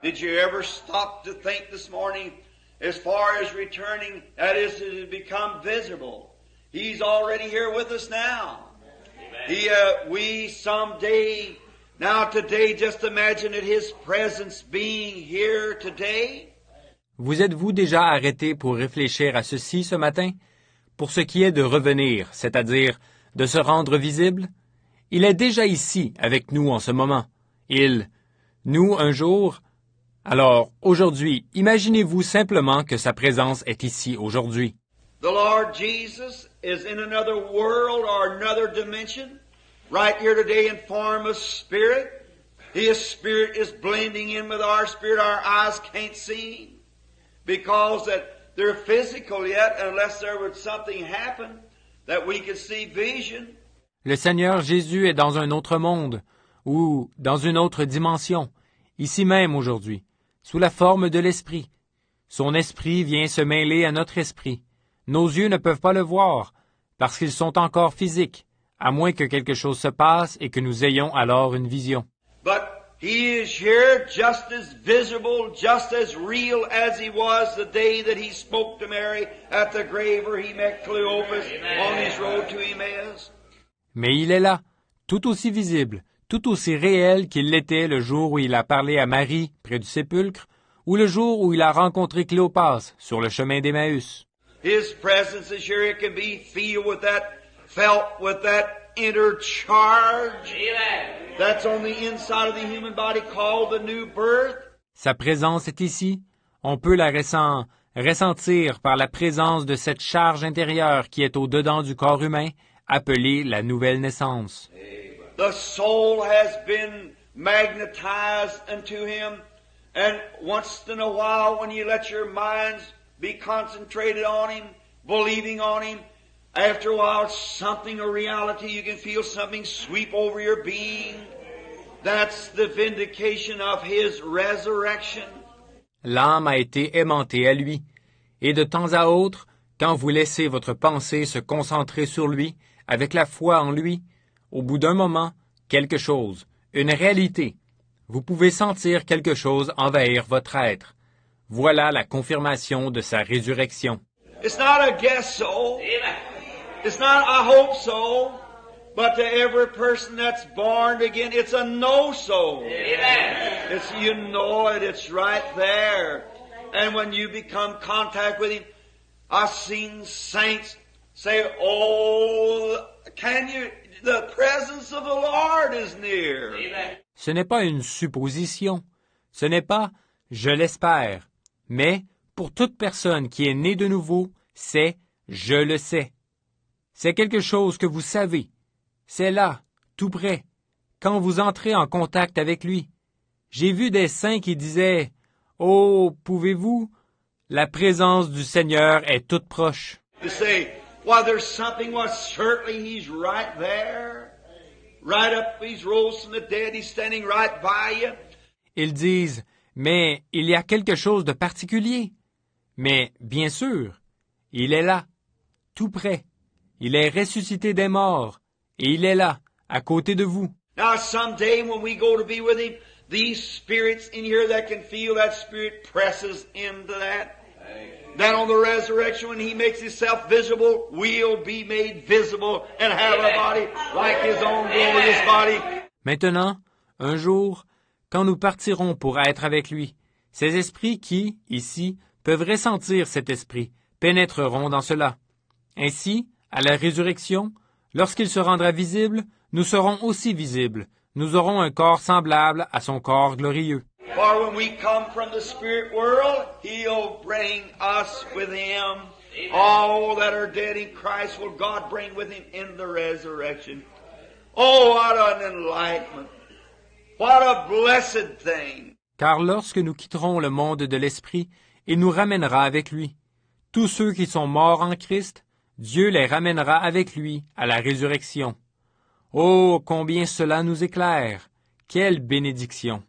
Did you ever stop to think this morning, as far as returning, that is, it has become visible. He's already here with us now. We someday, now today, just imagine it, His presence being here today. Vous êtes-vous déjà arrêté pour réfléchir à ceci ce matin? Pour ce qui est de revenir, c'est-à-dire de se rendre visible, il est déjà ici avec nous en ce moment. Nous, un jour. Alors, aujourd'hui, imaginez-vous simplement que sa présence est ici aujourd'hui. The Lord Jesus is in another world or another dimension, right here today in form of spirit. His spirit is blending in with our spirit. Our eyes can't see Him because that they're physical yet, unless there would something happen that we could see vision. Le Seigneur Jésus est dans un autre monde, ou dans une autre dimension, ici même aujourd'hui, sous la forme de l'Esprit. Son esprit vient se mêler à notre esprit. Nos yeux ne peuvent pas le voir, parce qu'ils sont encore physiques, à moins que quelque chose se passe et que nous ayons alors une vision. But He is here just as visible, just as real as He was the day that He spoke to Mary at the grave where He met Cleopas on His road to Emmaus. Mais il est là, tout aussi visible, tout aussi réel qu'il l'était le jour où il a parlé à Marie près du sépulcre, ou le jour où il a rencontré Cléopas sur le chemin d'Emmaüs. His presence is here. It can be felt with that inner charge that's on the inside of the human body called the new birth. Sa présence est ici. On peut la ressentir par la présence de cette charge intérieure qui est au-dedans du corps humain, appelée la nouvelle naissance. The soul has been magnetized unto Him, and once in a while when you let your minds be concentrated on Him, believing on Him, after a while something, a reality, you can feel something sweep over your being. That's the vindication of His resurrection. L'âme a été aimantée à lui, et de temps à autre, quand vous laissez votre pensée se concentrer sur lui, avec la foi en lui, au bout d'un moment, quelque chose, une réalité. Vous pouvez sentir quelque chose envahir votre être. Voilà la confirmation de sa résurrection. It's not a guess so. It's not I hope so. But to every person that's born again, it's a know so. It's you know it, it's right there. And when you become contact with Him, I've seen saints say, oh, the presence of the Lord is near. Ce n'est pas une supposition. Ce n'est pas « je l'espère ». Mais, pour toute personne qui est née de nouveau, c'est « je le sais ». C'est quelque chose que vous savez. C'est là, tout près, quand vous entrez en contact avec lui. J'ai vu des saints qui disaient « Oh, pouvez-vous? La présence du Seigneur est toute proche. » To say, well, there's something, well, certainly He's right there. Right up, He's rose from the dead, He's standing right by you. Ils disent « Mais il y a quelque chose de particulier. » Mais, bien sûr, il est là, tout près. Il est ressuscité des morts, et il est là, à côté de vous. Now, someday when we go to be with Him, these spirits in here that can feel that Spirit presses into that. Then on the resurrection, when He makes Himself visible, we'll be made visible and have a body like His own glorious body. Maintenant, un jour, quand nous partirons pour être avec lui, ces esprits qui, ici, peuvent ressentir cet esprit, pénétreront dans cela. Ainsi, à la résurrection, lorsqu'il se rendra visible, nous serons aussi visibles. Nous aurons un corps semblable à son corps glorieux. For when we come from the spirit world, He'll bring us with Him. All that are dead in Christ will God bring with Him in the resurrection. Oh, what an enlightenment! What a blessed thing! Car lorsque nous quitterons le monde de l'esprit, il nous ramènera avec lui. Tous ceux qui sont morts en Christ, Dieu les ramènera avec lui à la résurrection. Oh, combien cela nous éclaire! Quelle bénédiction!